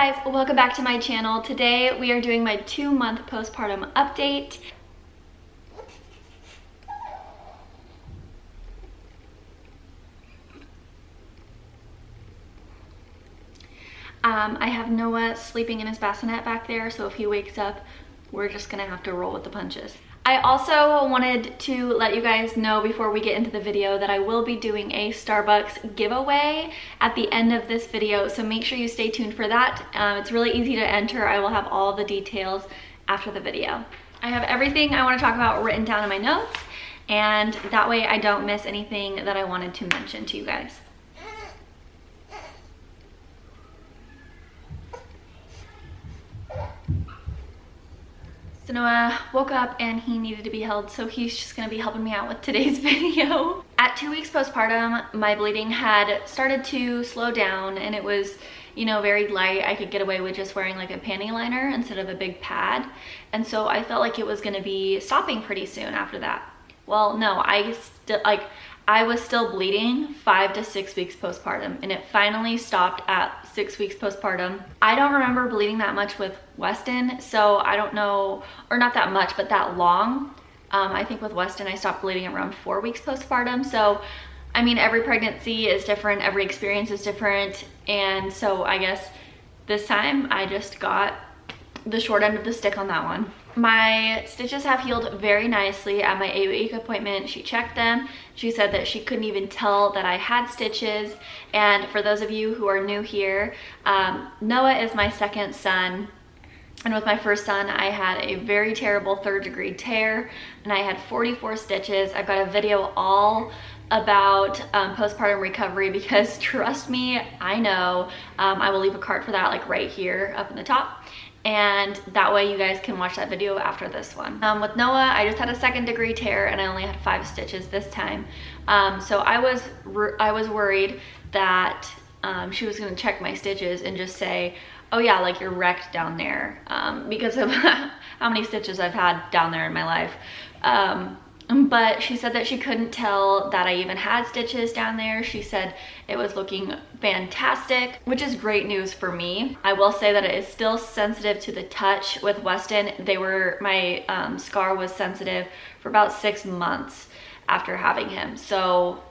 guys, welcome back to my channel. Today we are doing my 2-month postpartum update. I have Noah sleeping in his bassinet back there, so if he wakes up, we're just gonna have to roll with the punches. I also wanted to let you guys know before we get into the video that I will be doing a Starbucks giveaway at the end of this video, so make sure you stay tuned for that. It's really easy to enter. I will have all the details after the video. I have everything I want to talk about written down in my notes, and that way I don't miss anything that I wanted to mention to you guys. So Noah woke up and he needed to be held, so he's just gonna be helping me out with today's video. At 2 weeks postpartum, my bleeding had started to slow down and it was, you know, very light. I could get away with just wearing like a panty liner instead of a big pad. And so I felt like it was gonna be stopping pretty soon after that. Well, no, I was still bleeding 5 to 6 weeks postpartum, and it finally stopped at 6 weeks postpartum. I don't remember bleeding that much with Weston, so I don't know, or not that much, but that long. I think with Weston, I stopped bleeding around 4 weeks postpartum. So, I mean, every pregnancy is different, every experience is different, and so I guess this time I just got the short end of the stick on that one. My stitches have healed very nicely. At my 8-week appointment, she checked them. She said that she couldn't even tell that I had stitches. And for those of you who are new here, Noah is my second son. And with my first son, I had a very terrible 3rd-degree tear and I had 44 stitches. I've got a video all about postpartum recovery because trust me, I know. I will leave a card for that like right here up in the top. And that way you guys can watch that video after this one. With Noah, I just had a 2nd-degree tear and I only had 5 stitches this time. So I was worried that she was gonna check my stitches and just say, oh yeah, like you're wrecked down there, because of how many stitches I've had down there in my life. But she said that she couldn't tell that I even had stitches down there. She said it was looking fantastic, which is great news for me. I will say that it is still sensitive to the touch. With Weston, my scar was sensitive for about 6 months after having him. So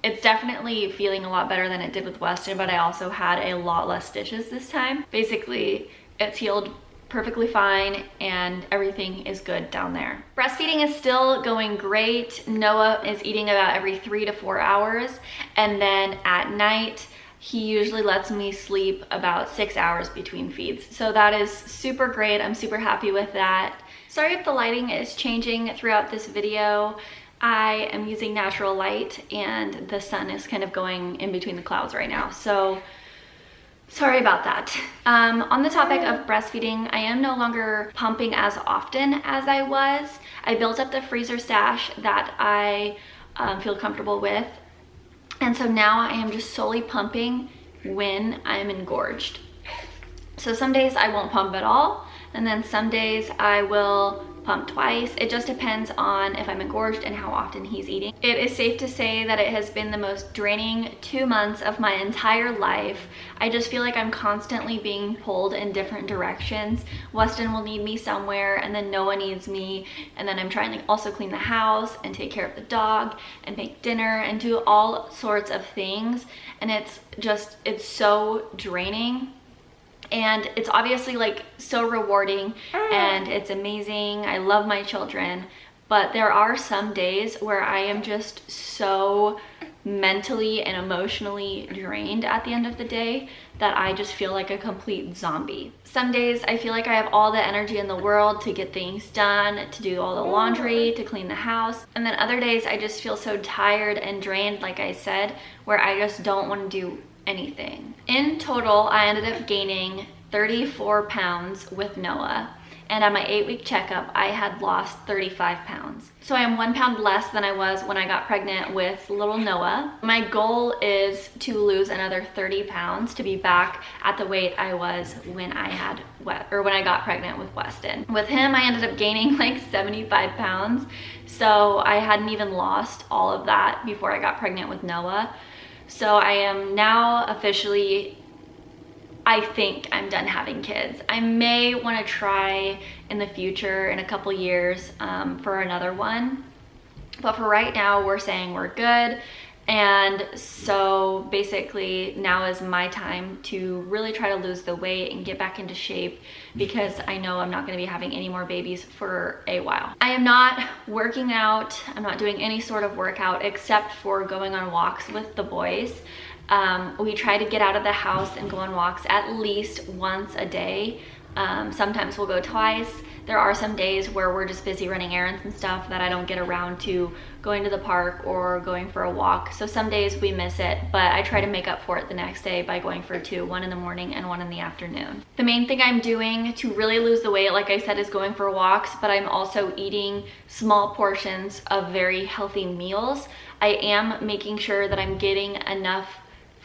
it's definitely feeling a lot better than it did with Weston, but I also had a lot less stitches this time. Basically, it's healed perfectly fine and everything is good down there. Breastfeeding is still going great. Noah is eating about every 3 to 4 hours, and then at night he usually lets me sleep about 6 hours between feeds. So that is super great. I'm super happy with that. Sorry if the lighting is changing throughout this video. I am using natural light and the sun is kind of going in between the clouds right now, so sorry about that. On the topic of breastfeeding, I am no longer pumping as often as I was. I built up the freezer stash that I feel comfortable with. And so now I am just solely pumping when I'm engorged. So some days I won't pump at all, and then some days I will pump twice. It just depends on if I'm engorged and how often he's eating. It is safe to say that it has been the most draining 2 months of my entire life. I just feel like I'm constantly being pulled in different directions. Weston will need me somewhere, and then Noah needs me, and then I'm trying to also clean the house and take care of the dog and make dinner and do all sorts of things, and it's so draining. And it's obviously like so rewarding and it's amazing. I love my children, but there are some days where I am just so mentally and emotionally drained at the end of the day that I just feel like a complete zombie. Some days I feel like I have all the energy in the world to get things done, to do all the laundry, to clean the house. And then other days I just feel so tired and drained, like I said, where I just don't want to do anything. In total, I ended up gaining 34 pounds with Noah, and at my 8-week checkup, I had lost 35 pounds. So I am 1 pound less than I was when I got pregnant with little Noah. My goal is to lose another 30 pounds to be back at the weight I was when I got pregnant with Weston. With him, I ended up gaining like 75 pounds. So I hadn't even lost all of that before I got pregnant with Noah. So I am now officially I think I'm done having kids. I may want to try in the future in a couple years for another one, but for right now we're saying we're good. And so basically now is my time to really try to lose the weight and get back into shape, because I know I'm not going to be having any more babies for a while. I am not working out. I'm not doing any sort of workout except for going on walks with the boys. We try to get out of the house and go on walks at least once a day. Sometimes we'll go twice. There are some days where we're just busy running errands and stuff that I don't get around to going to the park or going for a walk. So some days we miss it, but I try to make up for it the next day by going for two, one in the morning and one in the afternoon. The main thing I'm doing to really lose the weight, like I said, is going for walks, but I'm also eating small portions of very healthy meals. I am making sure that I'm getting enough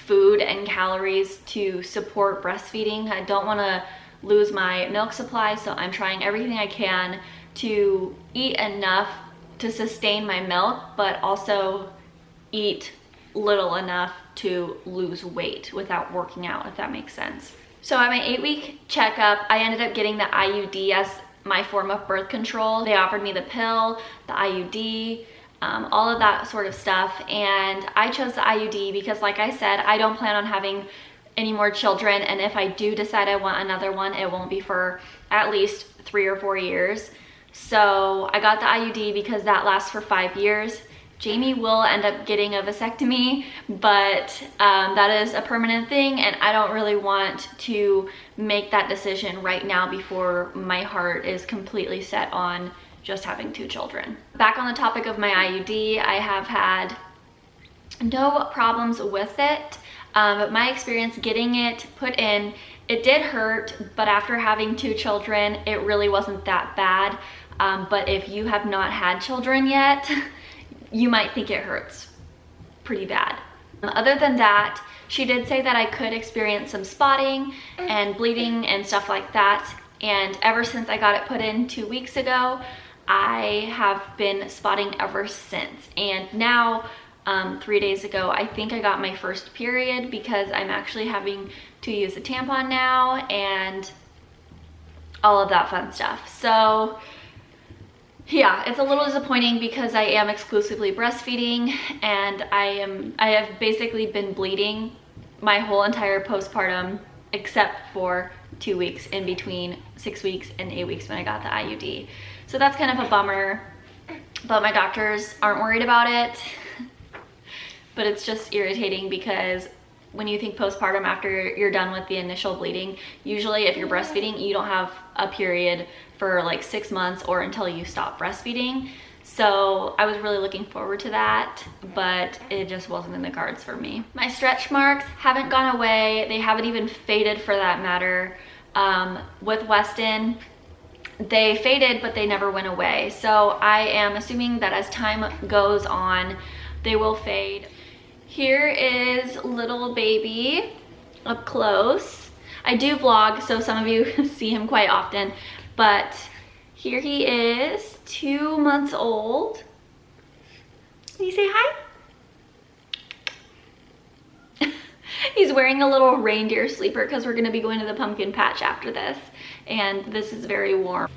food and calories to support breastfeeding. I don't want to lose my milk supply, so I'm trying everything I can to eat enough to sustain my milk, but also eat little enough to lose weight without working out, if that makes sense. So at my 8-week checkup, I ended up getting the IUD as my form of birth control. They offered me the pill, the IUD, all of that sort of stuff, and I chose the IUD because, like I said, I don't plan on having any more children, and if I do decide I want another one, it won't be for at least 3 or 4 years. So I got the IUD because that lasts for 5 years. Jamie will end up getting a vasectomy, but that is a permanent thing, and I don't really want to make that decision right now before my heart is completely set on just having 2 children. Back on the topic of my IUD, I have had no problems with it. But my experience getting it put in, it did hurt, but after having 2 children, it really wasn't that bad. But if you have not had children yet, you might think it hurts pretty bad. Other than that, she did say that I could experience some spotting and bleeding and stuff like that. And ever since I got it put in 2 weeks ago, I have been spotting ever since. And now, 3 days ago, I think I got my first period because I'm actually having to use a tampon now and all of that fun stuff. So yeah, it's a little disappointing because I am exclusively breastfeeding, and I have basically been bleeding my whole entire postpartum except for 2 weeks in between 6 weeks and 8 weeks when I got the IUD. So that's kind of a bummer, but my doctors aren't worried about it. But it's just irritating because when you think postpartum after you're done with the initial bleeding, usually if you're breastfeeding, you don't have a period for like 6 months or until you stop breastfeeding. So I was really looking forward to that, but it just wasn't in the cards for me. My stretch marks haven't gone away. They haven't even faded for that matter. With Weston, they faded, but they never went away. So I am assuming that as time goes on, they will fade. Here is little baby up close. I do vlog, so some of you see him quite often, but here he is, 2 months old. Can you say hi? He's wearing a little reindeer sleeper because we're gonna be going to the pumpkin patch after this, and this is very warm.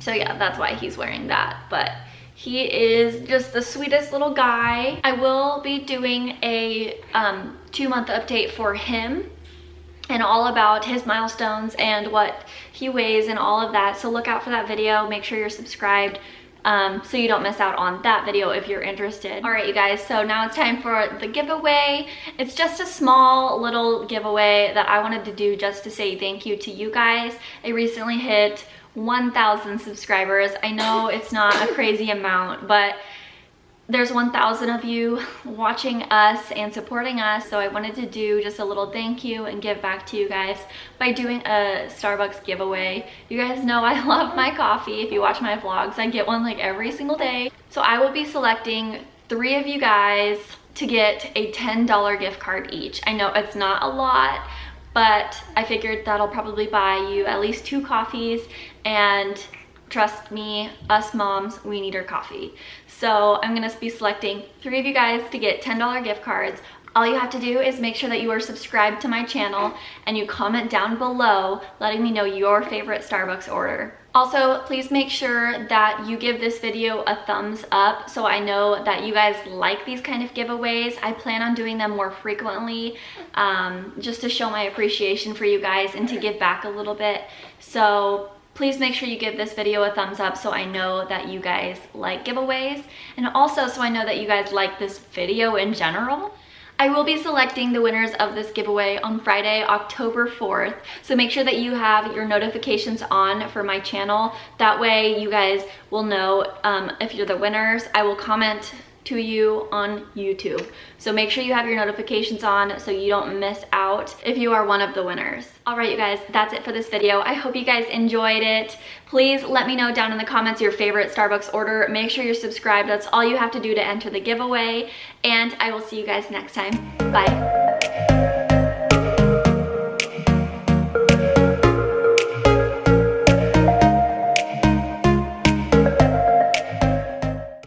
So yeah, that's why he's wearing that, but he is just the sweetest little guy. I will be doing a 2-month update for him and all about his milestones and what he weighs and all of that. So look out for that video. Make sure you're subscribed so you don't miss out on that video if you're interested. All right, you guys, so now it's time for the giveaway. It's just a small little giveaway that I wanted to do just to say thank you to you guys. I recently hit 1,000 subscribers. I know it's not a crazy amount, but there's 1,000 of you watching us and supporting us, so I wanted to do just a little thank you and give back to you guys by doing a Starbucks giveaway. You guys know I love my coffee. If you watch my vlogs, I get one like every single day. So I will be selecting 3 of you guys to get a $10 gift card each. I know it's not a lot, but I figured that'll probably buy you at least 2 coffees, and trust me, us moms, we need our coffee. So I'm gonna be selecting 3 of you guys to get $10 gift cards. All you have to do is make sure that you are subscribed to my channel and you comment down below letting me know your favorite Starbucks order. Also, please make sure that you give this video a thumbs up so I know that you guys like these kind of giveaways. I plan on doing them more frequently, just to show my appreciation for you guys and to give back a little bit. So please make sure you give this video a thumbs up so I know that you guys like giveaways, and also so I know that you guys like this video in general. I will be selecting the winners of this giveaway on Friday, October 4th. So make sure that you have your notifications on for my channel. That way you guys will know if you're the winners. I will comment to you on YouTube. So make sure you have your notifications on so you don't miss out if you are one of the winners. All right, you guys, that's it for this video. I hope you guys enjoyed it. Please let me know down in the comments your favorite Starbucks order. Make sure you're subscribed. That's all you have to do to enter the giveaway. And I will see you guys next time. Bye.